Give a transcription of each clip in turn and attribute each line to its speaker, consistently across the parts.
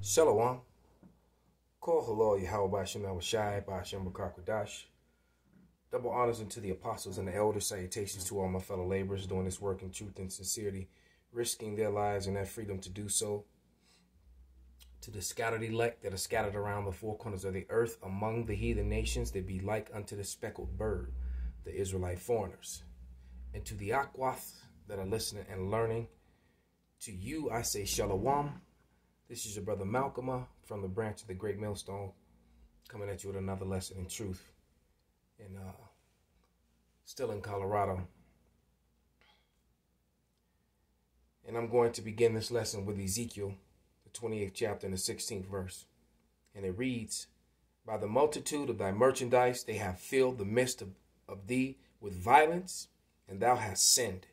Speaker 1: Shalom. Call hello, Yahweh Shem Shai Bashem Bakakwadash. Double honors unto the apostles and the elders. Salutations to all my fellow laborers doing this work in truth and sincerity, risking their lives and their freedom to do so. To the scattered elect that are scattered around the four corners of the earth among the heathen nations, they be like unto the speckled bird, the Israelite foreigners. And to the Akwath that are listening and learning, to you I say Shalom. This is your brother Malcolm from the branch of the Great Millstone, coming at you with another lesson in truth. And still in Colorado. And I'm going to begin this lesson with Ezekiel, the 28th chapter and the 16th verse. And it reads, By the multitude of thy merchandise they have filled the midst of thee with violence, and thou hast sinned.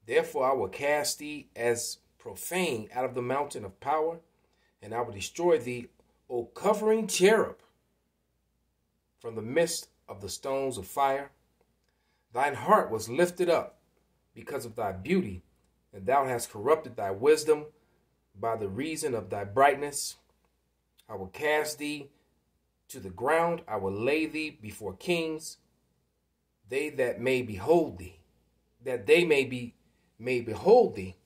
Speaker 1: Therefore I will cast thee as profane out of the mountain of power, and I will destroy thee, O covering cherub, from the midst of the stones of fire. Thine heart was lifted up because of thy beauty, and thou hast corrupted thy wisdom by the reason of thy brightness. I will cast thee to the ground. I will lay thee before kings, they that may behold thee, that they may behold thee.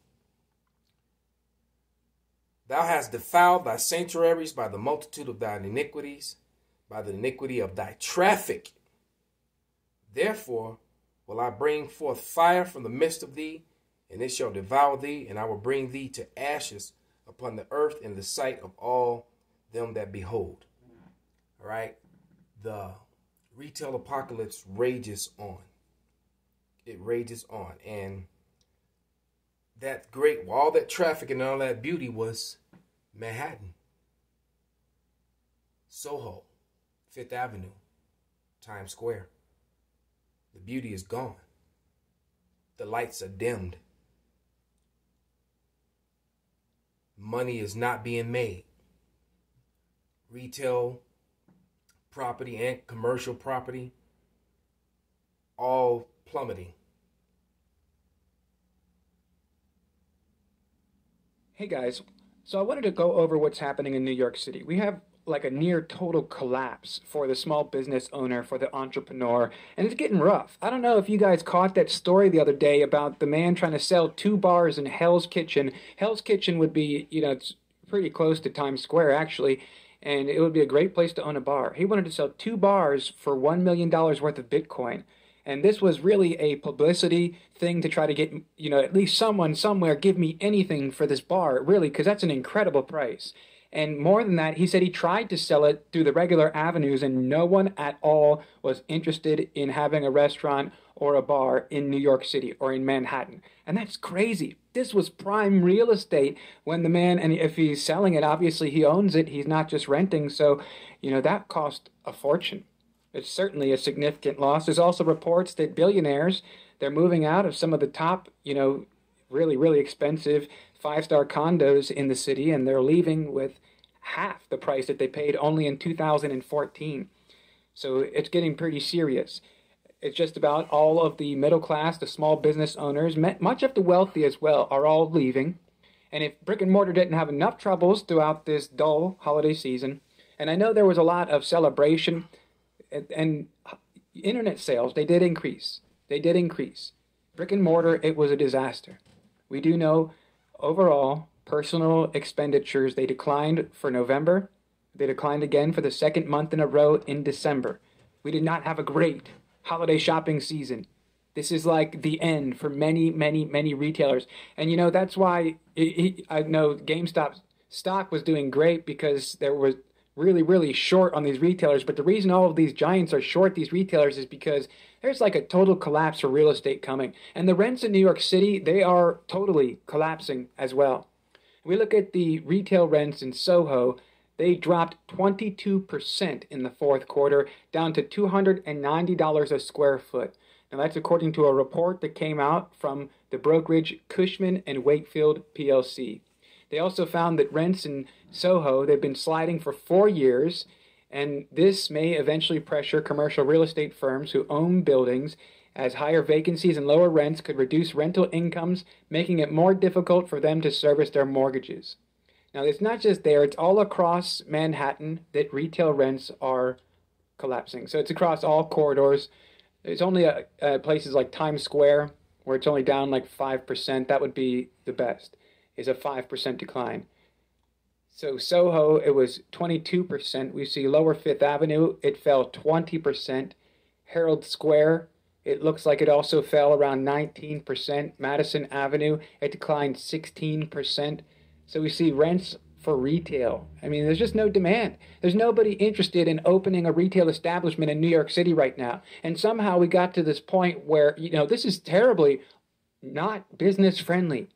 Speaker 1: Thou hast defiled thy sanctuaries by the multitude of thine iniquities, by the iniquity of thy traffic. Therefore will I bring forth fire from the midst of thee, and it shall devour thee, and I will bring thee to ashes upon the earth in the sight of all them that behold. All right. The retail apocalypse rages on. It rages on. And that great, all that traffic and all that beauty was Manhattan, Soho, Fifth Avenue, Times Square. The beauty is gone. The lights are dimmed. Money is not being made. Retail property and commercial property, all plummeting.
Speaker 2: Hey guys, so I wanted to go over what's happening in New York City. We have like a near total collapse for the small business owner, for the entrepreneur, and it's getting rough. I don't know if you guys caught that story the other day about the man trying to sell 2 bars in Hell's Kitchen. Hell's Kitchen would be, it's pretty close to Times Square actually, and it would be a great place to own a bar. He wanted to sell 2 bars for $1 million worth of Bitcoin. And this was really a publicity thing to try to get, at least someone somewhere give me anything for this bar, really, because that's an incredible price. And more than that, he said he tried to sell it through the regular avenues, and no one at all was interested in having a restaurant or a bar in New York City or in Manhattan. And that's crazy. This was prime real estate when the man, and if he's selling it, obviously he owns it. He's not just renting. So, that cost a fortune. It's certainly a significant loss. There's also reports that billionaires, they're moving out of some of the top, really, really expensive 5-star condos in the city, and they're leaving with half the price that they paid only in 2014. So it's getting pretty serious. It's just about all of the middle class, the small business owners, much of the wealthy as well, are all leaving. And if brick and mortar didn't have enough troubles throughout this dull holiday season, and I know there was a lot of celebration, and internet sales, they did increase. They did increase. Brick and mortar, it was a disaster. We do know overall personal expenditures, they declined for November. They declined again for the second month in a row in December. We did not have a great holiday shopping season. This is like the end for many, many, many retailers. And that's why I know GameStop stock was doing great, because there was really, really short on these retailers. But the reason all of these giants are short these retailers is because there's like a total collapse for real estate coming. And the rents in New York City, they are totally collapsing as well. We look at the retail rents in Soho, they dropped 22% in the fourth quarter, down to $290 a square foot. Now that's according to a report that came out from the brokerage Cushman & Wakefield PLC. They also found that rents in Soho, they've been sliding for 4 years, and this may eventually pressure commercial real estate firms who own buildings, as higher vacancies and lower rents could reduce rental incomes, making it more difficult for them to service their mortgages. Now, it's not just there, it's all across Manhattan that retail rents are collapsing. So it's across all corridors. There's only places like Times Square where it's only down like 5%. That would be the best, is a 5% decline. So Soho, it was 22%. We see Lower Fifth Avenue, it fell 20%. Herald Square, it looks like it also fell around 19%. Madison Avenue, it declined 16%. So we see rents for retail. I mean, there's just no demand. There's nobody interested in opening a retail establishment in New York City right now. And somehow we got to this point where, this is terribly not business friendly.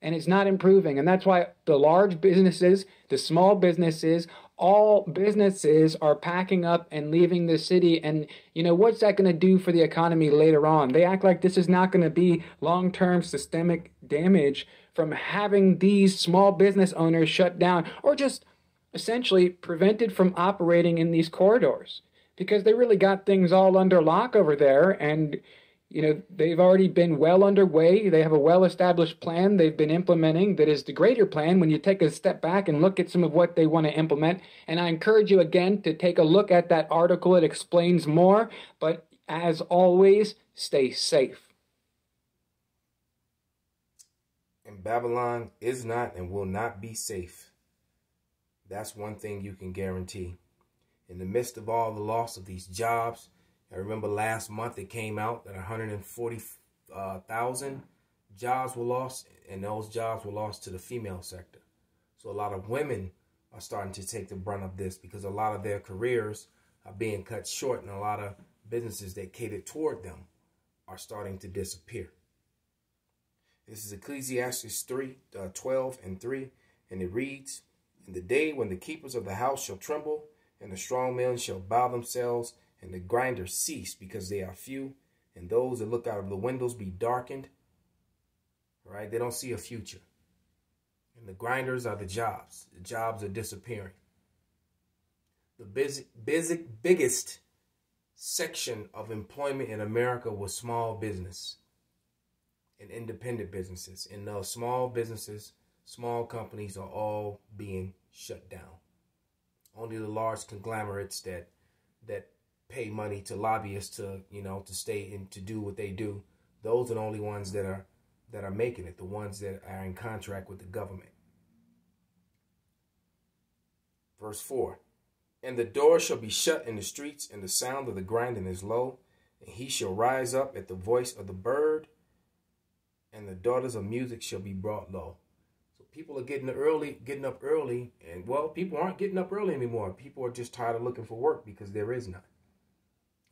Speaker 2: And it's not improving. And that's why the large businesses, the small businesses, all businesses are packing up and leaving the city. And, what's that going to do for the economy later on? They act like this is not going to be long-term systemic damage from having these small business owners shut down or just essentially prevented from operating in these corridors because they really got things all under lock over there. And they've already been well underway. They have a well-established plan they've been implementing that is the greater plan when you take a step back and look at some of what they want to implement. And I encourage you again to take a look at that article. It explains more. But as always, stay safe.
Speaker 1: And Babylon is not and will not be safe. That's one thing you can guarantee. In the midst of all the loss of these jobs, I remember last month it came out that 140,000 jobs were lost, and those jobs were lost to the female sector. So a lot of women are starting to take the brunt of this because a lot of their careers are being cut short, and a lot of businesses that cater toward them are starting to disappear. This is Ecclesiastes 3:12-3, and it reads, "In the day when the keepers of the house shall tremble, and the strong men shall bow themselves, and the grinders cease because they are few, and those that look out of the windows be darkened." Right? They don't see a future. And the grinders are the jobs. The jobs are disappearing. The biggest section of employment in America was small business and independent businesses. And those small businesses, small companies are all being shut down. Only the large conglomerates that pay money to lobbyists to stay and to do what they do, those are the only ones that are making it, the ones that are in contract with the government. Verse 4, "And the door shall be shut in the streets, and the sound of the grinding is low, and he shall rise up at the voice of the bird, and the daughters of music shall be brought low." So people are getting up early, and people aren't getting up early anymore. People are just tired of looking for work because there is none.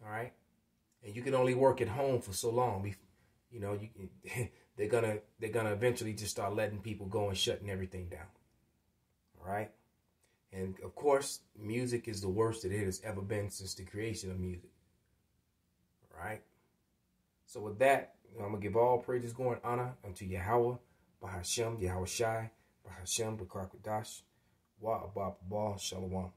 Speaker 1: All right, and you can only work at home for so long. They're gonna eventually just start letting people go and shutting everything down. All right, and of course, music is the worst that it has ever been since the creation of music. All right, so with that, I'm gonna give all praises, glory, and honor unto Yahweh, Bahashem, Yahweh Shai, Bahashem, Bakarkwadash, Wa Abba Shalom.